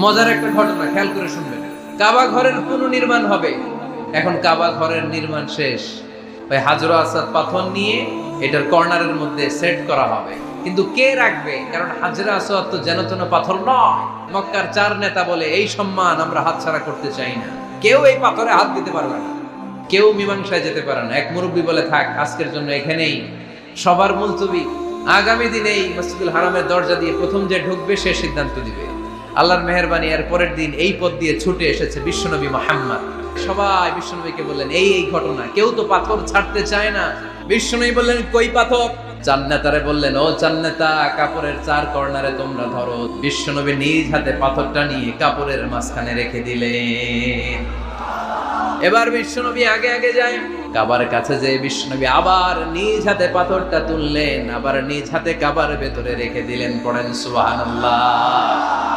মজার একটা ঘটনা খেয়াল করে শুনবেন। কাবা ঘরের পুনর্নির্মাণ হবে। এখন কাবা ঘরের নির্মাণ শেষ, ওই হাজর আসাদ পাথর নিয়ে এটার কর্নারের মধ্যে সেট করা হবে। কিন্তু কে রাখবে? কারণ হাজরা আসওয়াদ তো যেন তেন পাথর নয়। মক্কার 4 নেতা বলে এই সম্মান আমরা হাতছাড়া করতে চাই না, কেউ এই পাথরে হাত দিতে পারবে না, কেউ মীমাংসায় যেতে পারে না। এক মুরব্বী বলে, থাক আজকের জন্য এখানেই সবার মুলতবি, আগামী দিনে এই মসজিদুল হারামের দরজা দিয়ে প্রথম যে ঢুকবে সে সিদ্ধান্ত দিবে। আল্লাহর মেহেরবানি, এর পরের দিন এই পথ দিয়ে ছুটে এসেছে বিশ্বনবী মুহাম্মদ। সবাই বিশ্বনবীকে বললেন এই ঘটনা, কেউ তো পাথর ছাড়তে চায় না। বিশ্বনবী বললেন কই পাথর? জান্নাতারে বললেন, ও জান্নাতা, কাপড়ের 4 কর্নারে তোমরা ধরো। বিশ্বনবী নিজ হাতে পাথরটা নিয়ে কাপড়ের মাঝখানে রেখে দিলেন। এবার বিশ্বনবী আগে আগে যায়, কাবার কাছে যে বিশ্বনবী আবার নিজ হাতে পাথরটা তুললেন, আবার নিজ হাতে কাবার ভেতরে রেখে দিলেন। পড়েন সুবহানাল্লাহ।